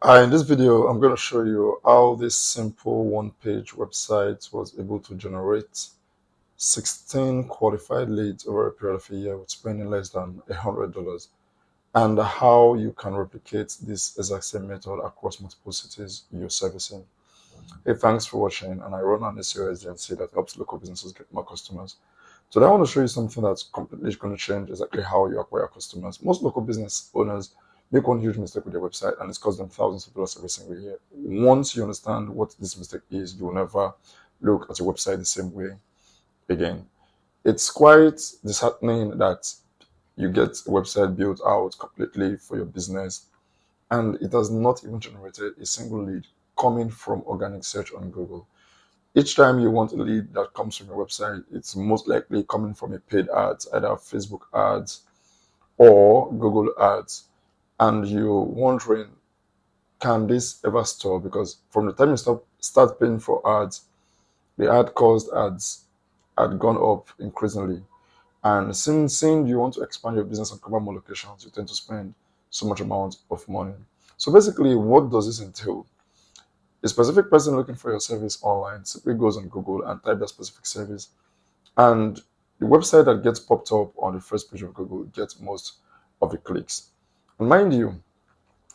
Hi, in this video, I'm going to show you how this simple one-page website was able to generate 16 qualified leads over a period of a year with spending less than $100, and how you can replicate this exact same method across multiple cities you're servicing. Hey, thanks for watching, and I run an SEO agency that helps local businesses get more customers. Today, I want to show you something that's completely going to change exactly how you acquire customers. Most local business owners make one huge mistake with their website, and it's cost them thousands of dollars every single year. Once you understand what this mistake is, you will never look at your website the same way again. It's quite disheartening that you get a website built out completely for your business, and it has not even generated a single lead coming from organic search on Google. Each time you want a lead that comes from your website, it's most likely coming from a paid ads, either Facebook ads or Google ads. And you're wondering, can this ever stop? Because from the time you start paying for ads, the ad cost ads had gone up increasingly. And since you want to expand your business and cover more locations, you tend to spend so much amount of money. So basically, what does this entail? A specific person looking for your service online simply goes on Google and type that specific service, and the website that gets popped up on the first page of Google gets most of the clicks. And mind you,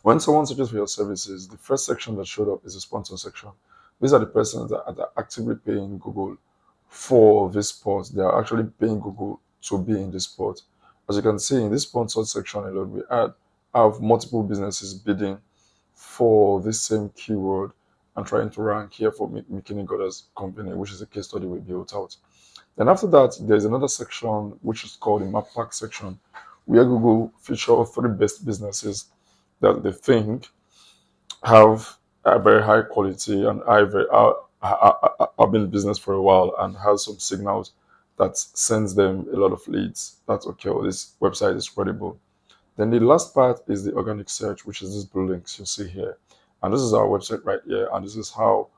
when someone searches for your services, the first section that showed up is the sponsor section. These are the persons that are actively paying Google for this spot. They are actually paying Google to be in this spot. As you can see, in this sponsored section alone, we have multiple businesses bidding for this same keyword and trying to rank here for McKinney-Goddard's company, which is a case study we built out. Then after that, there's another section which is called the map pack section, where Google feature 3 best businesses that they think have a very high quality and have been in business for a while and has some signals that sends them a lot of leads. That's okay. Well, this website is credible. Then the last part is the organic search, which is these blue links you see here. And this is our website right here. And this is how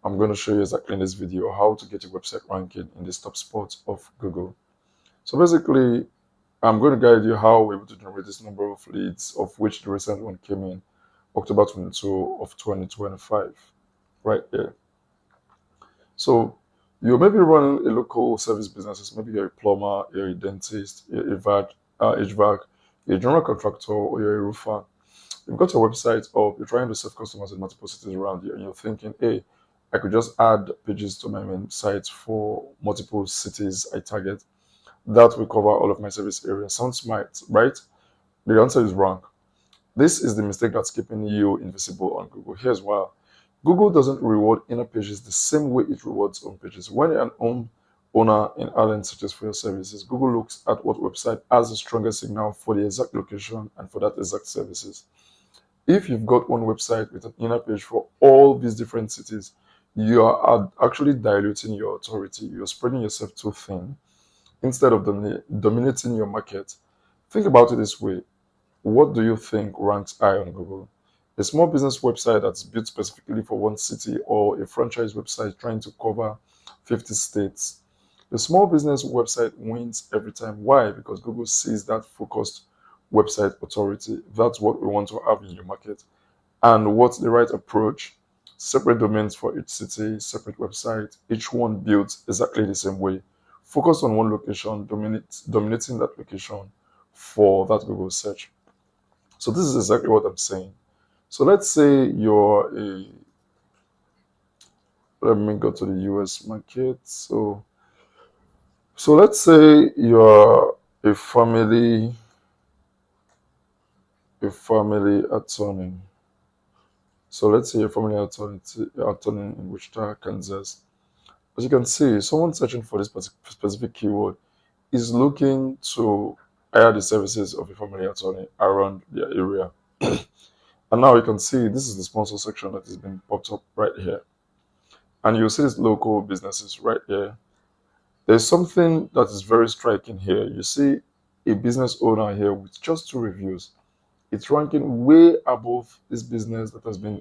I'm going to show you exactly in this video how to get your website ranking in the top spots of Google. So basically, I'm going to guide you how we're able to generate this number of leads, of which the recent one came in October 22 of 2025, right here. So you may be running a local service business. Maybe you're a plumber, you're a dentist, you're a HVAC, you're a general contractor, or you're a roofer. You've got your website up, you're trying to serve customers in multiple cities around you, and you're thinking, hey, I could just add pages to my main site for multiple cities I target. That will cover all of my service areas. Sounds smart, right? The answer is wrong. This is the mistake that's keeping you invisible on Google. Here's why. Google doesn't reward inner pages the same way it rewards home pages. When an home owner in Ireland searches for your services, Google looks at what website has the strongest signal for the exact location and for that exact services. If you've got one website with an inner page for all these different cities, you are actually diluting your authority. You're spreading yourself too thin instead of dominating your market. Think about it this way. What do you think ranks high on Google? A small business website that's built specifically for one city, or a franchise website trying to cover 50 states? The small business website wins every time. Why? Because Google sees that focused website authority. That's what we want to have in your market. And what's the right approach? Separate domains for each city, separate website, each one built exactly the same way. Focus on one location, dominating that location for that Google search. So this is exactly what I'm saying. So let's say let me go to the US market. So let's say you're a family attorney. So let's say a family attorney in Wichita, Kansas. As you can see, someone searching for this specific keyword is looking to hire the services of a family attorney around their area. And now you can see this is the sponsor section that has been popped up right here. And you'll see these local businesses right here. There's something that is very striking here. You see a business owner here with just 2 reviews. It's ranking way above this business that has been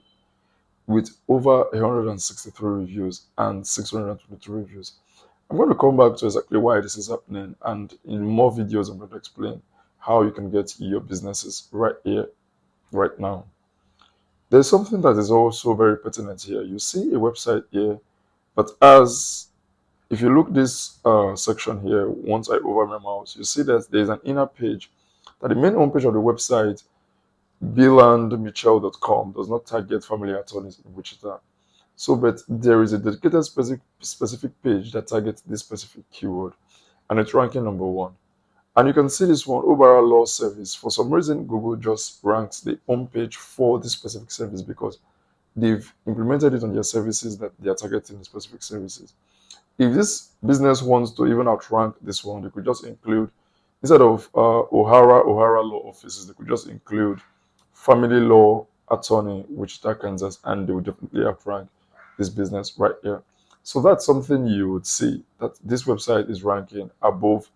with over 163 reviews and 622 reviews. I'm going to come back to exactly why this is happening, and in more videos I'm going to explain how you can get your businesses right here, right now. There's something that is also very pertinent here. You see a website here, but as if you look this section here, once I over my mouse, you see that there's an inner page that the main homepage of the website, billandmichel.com, does not target family attorneys in Wichita. So, but there is a dedicated specific page that targets this specific keyword, and it's ranking number one. And you can see this one, overall law service. For some reason, Google just ranks the homepage for this specific service because they've implemented it on their services that they are targeting the specific services. If this business wants to even outrank this one, they could just include, instead of O'Hara law offices, they could just include family law attorney, Wichita, Kansas, and they would definitely outrank this business right here. So that's something you would see that this website is ranking above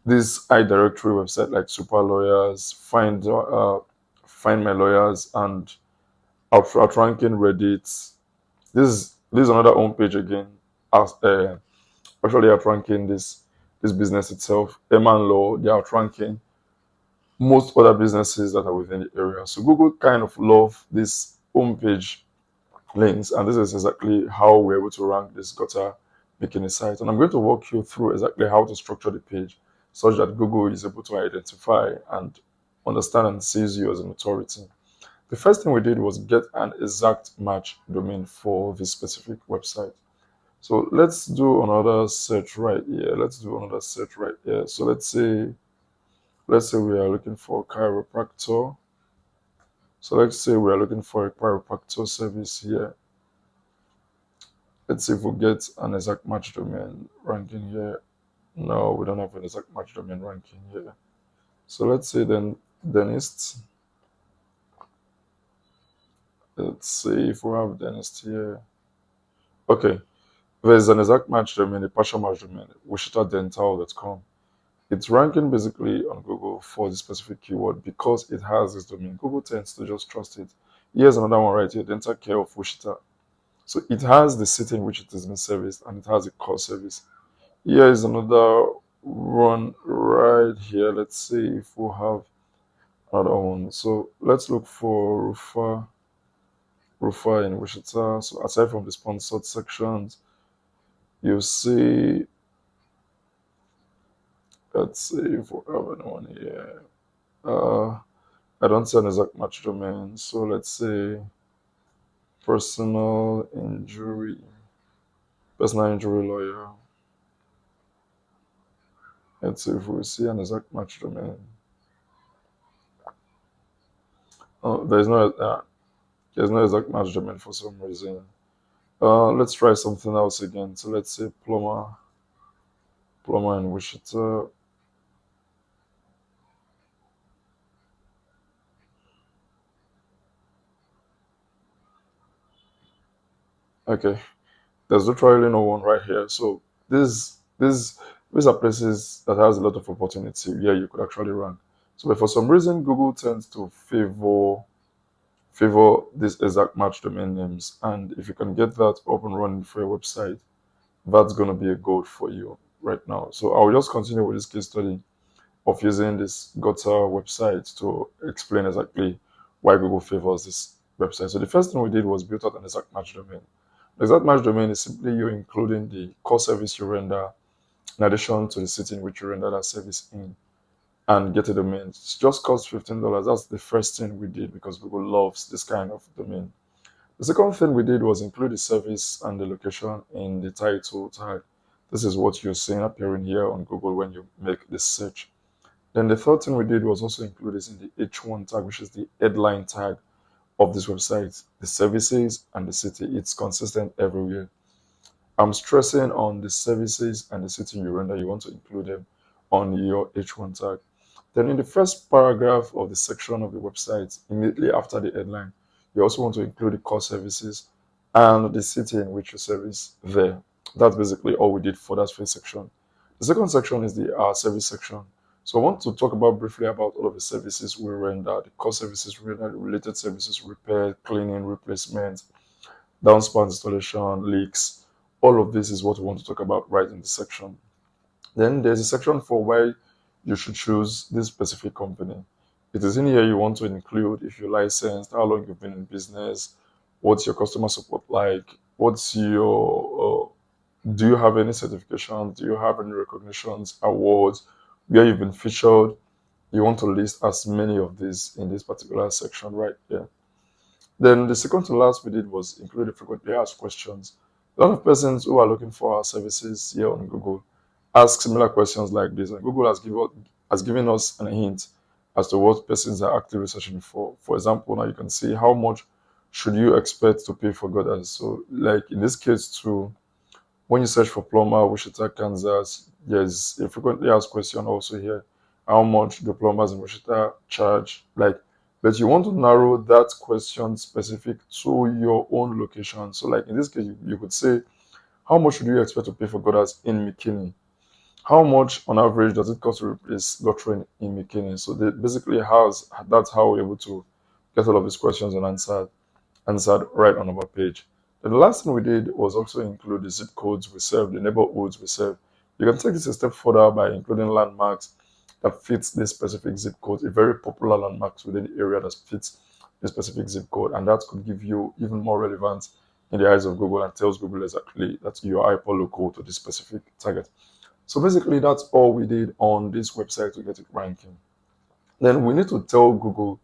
this iDirectory website like Super Lawyers, Find My Lawyers, and outranking Reddit. This is another homepage again. As actually outranking this business itself. Eman Law, they are outranking most other businesses that are within the area. So Google kind of love this homepage links, and this is exactly how we're able to rank this gutter bikini site. And I'm going to walk you through exactly how to structure the page such that Google is able to identify and understand and sees you as an authority. The first thing we did was get an exact match domain for this specific website. So let's do another search right here. So let's say we are looking for chiropractor. So let's say we are looking for a chiropractor service here. Let's see if we get an exact match domain ranking here. No, we don't have an exact match domain ranking here. So let's say then dentist. Let's see if we have dentist here. Okay, there's an exact match domain, a partial match domain, wichitadental.com. It's ranking basically on Google for the specific keyword because it has this domain. Google tends to just trust it. Here's another one right here, Dental Care of Wichita. So it has the city in which it is being serviced and it has a core service. Here is another one right here. Let's see if we have another one. So let's look for Rufa in Wichita. So aside from the sponsored sections, you see, let's see if we have anyone here. I don't see an exact match domain. So let's say personal injury, personal injury lawyer. Let's see if we see an exact match domain. Oh, there's no exact match domain for some reason. Let's try something else again. So let's say plumber in Wichita. Okay, there's literally no one right here. So these are places that has a lot of opportunity where you could actually rank. So, but for some reason, Google tends to favor these exact match domain names, and if you can get that up and running for your website, that's going to be a goal for you right now. So I'll just continue with this case study of using this Gutter website to explain exactly why Google favors this website. So the first thing we did was build out an exact match domain. The exact match domain is simply you including the core service you render in addition to the city in which you render that service in and get a domain. It just costs $15. That's the first thing we did because Google loves this kind of domain. The second thing we did was include the service and the location in the title tag. This is what you're seeing appearing here on Google when you make this search. Then the third thing we did was also include this in the H1 tag, which is the headline tag of this website, the services and the city. It's consistent everywhere. I'm stressing on the services and the city you render. You want to include them on your H1 tag. Then in the first paragraph of the section of the website, immediately after the headline, you also want to include the core services and the city in which you service there. That's basically all we did for that first section. The second section is the service section. So I want to talk about briefly about all of the services we render, the core services we render, the related services, repair, cleaning, replacement, downspout installation, leaks. All of this is what we want to talk about right in the section. Then there's a section for why you should choose this specific company. It is in here you want to include if you're licensed, how long you've been in business, what's your customer support like, what's your do you have any certifications, do you have any recognitions, awards, where you've been featured. You want to list as many of these in this particular section right here. Then the second to last we did was include the frequently asked questions. A lot of persons who are looking for our services here on Google ask similar questions like this, and Google has given us a hint as to what persons are actively searching for. For example, now you can see how much should you expect to pay for Goddard. So, like in this case, too, when you search for plumber, Wichita, Kansas, there's a frequently asked question also here. How much do plumbers in Wichita charge? Like, but you want to narrow that question specific to your own location. So, like in this case, you could say, how much should you expect to pay for Goddard's in McKinney? How much on average does it cost to replace Gottrain in McKinney? So they basically that's how we're able to get all of these questions and answered right on our page. Then the last thing we did was also include the zip codes we serve, the neighborhoods we serve. You can take this a step further by including landmarks that fits this specific zip code, a very popular landmarks within the area that fits the specific zip code, and that could give you even more relevance in the eyes of Google and tells Google exactly that you are hyperlocal to this specific target. So basically, that's all we did on this website to get it ranking. Then we need to tell Google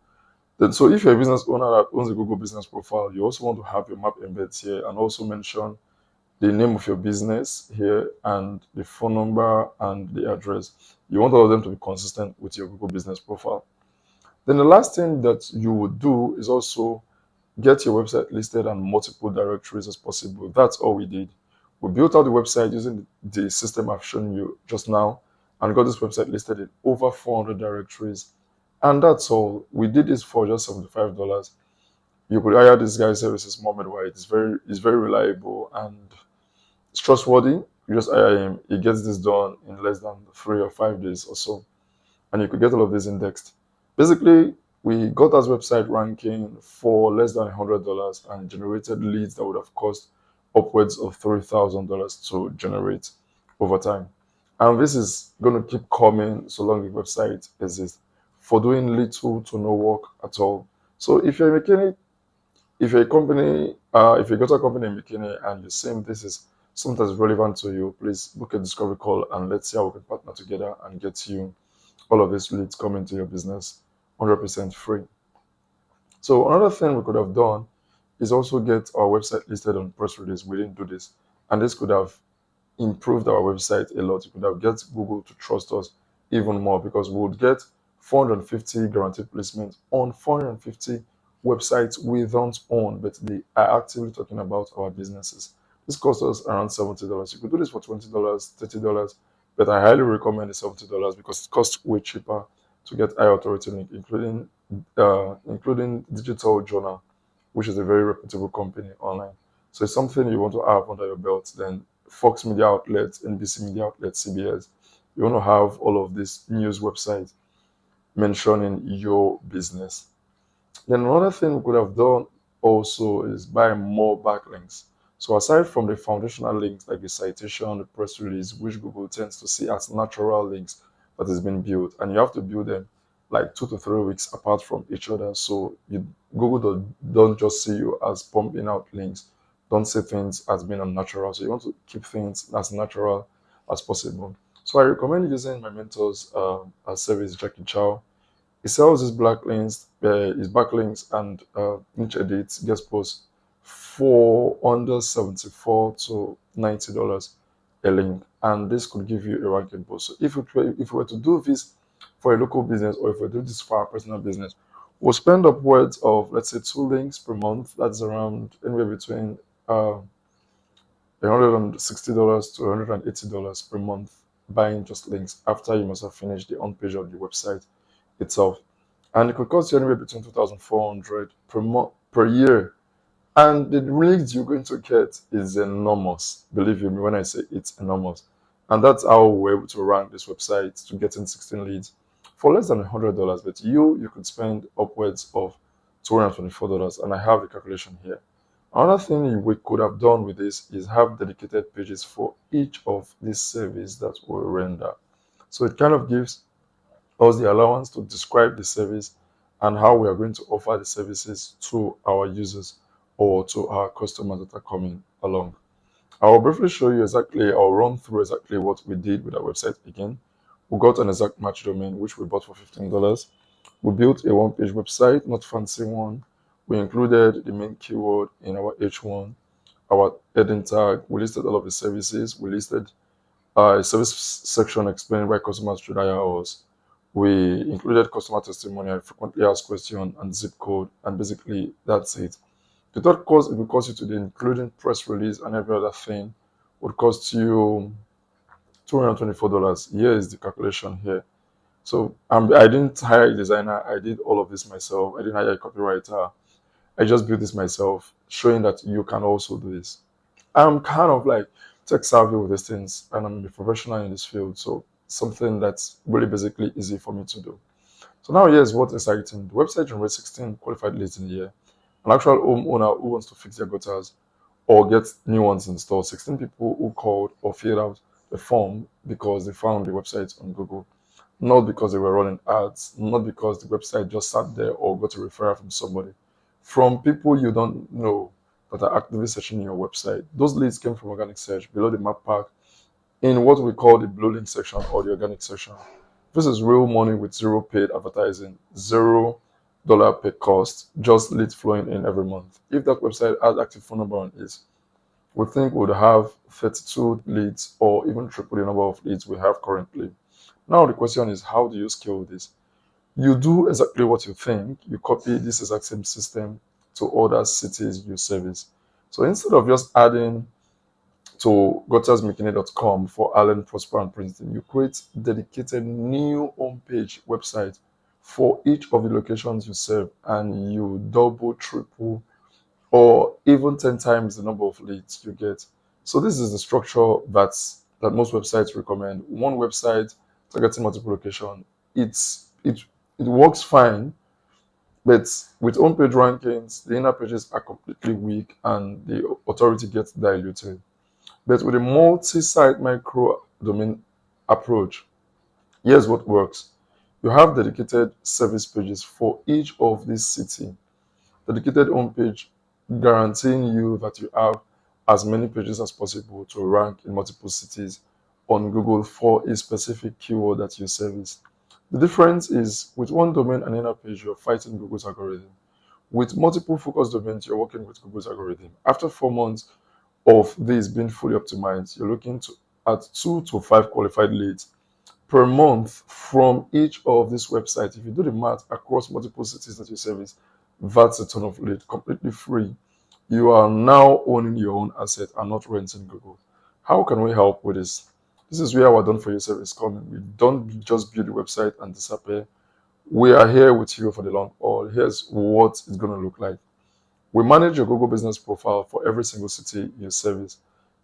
that, so if you're a business owner that owns a Google business profile, you also want to have your map embeds here and also mention the name of your business here and the phone number and the address. You want all of them to be consistent with your Google business profile. Then the last thing that you would do is also get your website listed on multiple directories as possible. That's all we did. We built out the website using the system I've shown you just now and got this website listed in over 400 directories. And that's all. We did this for just $75. You could hire this guy's services, Mohammed White. It's very reliable and it's trustworthy. You just hire him. He gets this done in less than 3 or 5 days or so. And you could get all of this indexed. Basically, we got that website ranking for less than $100 and generated leads that would have cost upwards of $3,000 to generate over time. And this is going to keep coming so long the website exists for doing little to no work at all. So if you're a mechanic, if you're a company, if you got a company in McKinney and you're saying this is something that's relevant to you, please book a discovery call and let's see how we can partner together and get you all of these leads coming to your business 100% free. So another thing we could have done is also get our website listed on press release. We didn't do this, and this could have improved our website a lot. It could have get Google to trust us even more because we would get 450 guaranteed placements on 450 websites we don't own, but they are actively talking about our businesses. This costs us around $70. You could do this for $20, $30, but I highly recommend the $70 because it costs way cheaper to get high authority link, including Digital Journal, which is a very reputable company online. So it's something you want to have under your belt. Then Fox Media Outlets, NBC Media Outlets, CBS. You want to have all of these news websites mentioning your business. Then another thing we could have done also is buy more backlinks. So aside from the foundational links like the citation, the press release, which Google tends to see as natural links that has been built, and you have to build them like 2 to 3 weeks apart from each other. So Google don't just see you as pumping out links. Don't see things as being unnatural. So you want to keep things as natural as possible. So I recommend using my mentor's service, Jackie Chow. He sells his backlinks and niche edits, guest posts for under $74 to $90 a link, and this could give you a ranking boost. So if we were to do this for a local business, or if we do this for our personal business, we'll spend upwards of, let's say, 2 links per month. That's around anywhere between $160 to $180 per month buying just links after you must have finished the on page of the website itself. And it could cost you anywhere between 2,400 per month per year. And the leads you're going to get is enormous. Believe me when I say it's enormous. And that's how we're able to rank this website to getting 16 leads for less than $100. But you could spend upwards of $224. And I have the calculation here. Another thing we could have done with this is have dedicated pages for each of these services that we render. So it kind of gives us the allowance to describe the service and how we are going to offer the services to our users or to our customers that are coming along. I'll briefly show you exactly, I'll run through exactly what we did with our website again. We got an exact match domain, which we bought for $15. We built a one-page website, not fancy one. We included the main keyword in our H1, our heading tag. We listed all of the services. We listed a service section explaining why customers should hire us. We included customer testimonial, frequently asked question, and zip code, and basically that's it. The third cost it will cost you today, including press release and every other thing, would cost you $224. Here is the calculation here. So I didn't hire a designer. I did all of this myself. I didn't hire a copywriter. I just built this myself, showing that you can also do this. I'm kind of like tech savvy with these things, and I'm a professional in this field. So something that's really basically easy for me to do. So now here's what's exciting. The website generates 16 qualified leads in a year. An actual homeowner who wants to fix their gutters or get new ones installed. 16 people who called or filled out the form because they found the website on Google, not because they were running ads, not because the website just sat there or got a referral from somebody, from people you don't know that are actively searching your website. Those leads came from organic search below the map pack in what we call the blue link section or the organic section. This is real money with zero paid advertising, $0 per cost, just leads flowing in every month. If that website has active phone number on it, we think we would have 32 leads or even triple the number of leads we have currently. Now the question is, how do you scale this? You do exactly what you think. You copy this exact same system to other cities you service. So instead of just adding to guttersmckinney.com for Allen, Prosper, and Princeton, you create dedicated new homepage website for each of the locations you serve, and you double, triple, or even 10 times the number of leads you get. So this is the structure that most websites recommend. One website targeting multiple locations. It works fine, but with homepage rankings, the inner pages are completely weak and the authority gets diluted. But with a multi-site micro-domain approach, here's what works. You have dedicated service pages for each of these cities. Dedicated homepage guaranteeing you that you have as many pages as possible to rank in multiple cities on Google for a specific keyword that you service. The difference is with one domain and inner page, you're fighting Google's algorithm. With multiple focus domains, you're working with Google's algorithm. After 4 months of this being fully optimized, you're looking at 2 to 5 qualified leads per month from each of these websites. If you do the math across multiple cities that you service, that's a ton of lead, completely free. You are now owning your own asset and not renting Google. How can we help with this? This is where our done for you service comes in. We don't just build the website and disappear. We are here with you for the long haul. Here's what it's going to look like. We manage your Google business profile for every single city you service.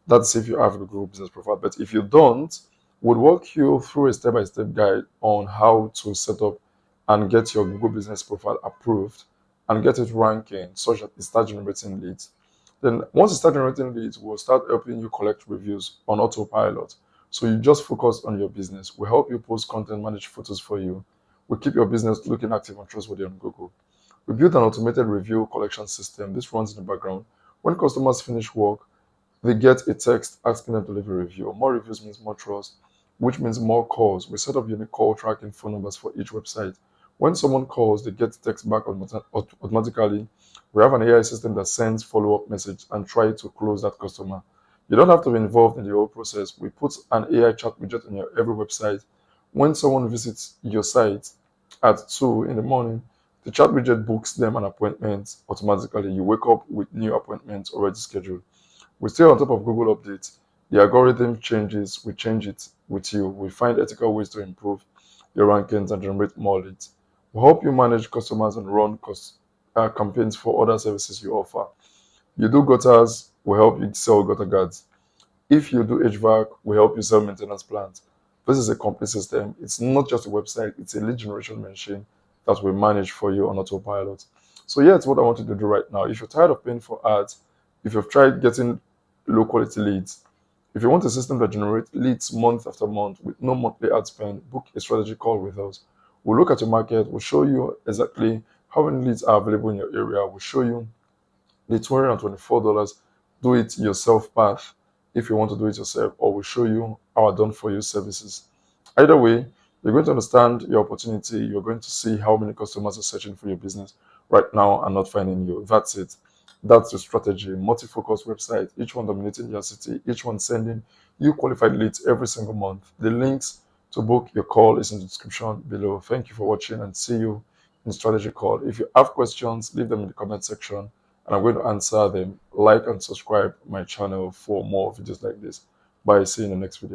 That's if you have a Google business profile. But if you don't, we'll walk you through a step-by-step guide on how to set up and get your Google business profile approved and get it ranking such that it starts generating leads. Then once it starts generating leads, we'll start helping you collect reviews on autopilot. So you just focus on your business. We help you post content, manage photos for you. We keep your business looking active and trustworthy on Google. We built an automated review collection system. This runs in the background. When customers finish work, they get a text asking them to leave a review. More reviews means more trust, which means more calls. We set up unique call tracking phone numbers for each website. When someone calls, they get text back automatically. We have an AI system that sends follow-up message and try to close that customer. You don't have to be involved in the whole process. We put an AI chat widget on your every website. When someone visits your site at 2 in the morning, the chat widget books them an appointment automatically. You wake up with new appointments already scheduled. We stay on top of Google updates. The algorithm changes, we change it with you. We find ethical ways to improve your rankings and generate more leads. We help you manage customers and run campaigns for other services you offer. You do gutters, we help you sell gutter guards. If you do HVAC, we help you sell maintenance plans. This is a complete system. It's not just a website, it's a lead generation machine that we manage for you on autopilot. So yeah, it's what I want you to do right now. If you're tired of paying for ads, if you've tried getting low quality leads, if you want a system that generates leads month after month with no monthly ad spend, book a strategy call with us. We'll look at your market. We'll show you exactly how many leads are available in your area. We'll show you the $224 do it yourself path if you want to do it yourself, or we'll show you our done for you services. Either way, you're going to understand your opportunity. You're going to see how many customers are searching for your business right now and not finding you. That's it. That's your strategy. Multi-focus website, each one dominating your city, each one sending you qualified leads every single month. The links to book your call is in the description below. Thank you for watching and see you in strategy call. If you have questions, leave them in the comment section and I'm going to answer them. Like and subscribe my channel for more videos like this. Bye. See you in the next video.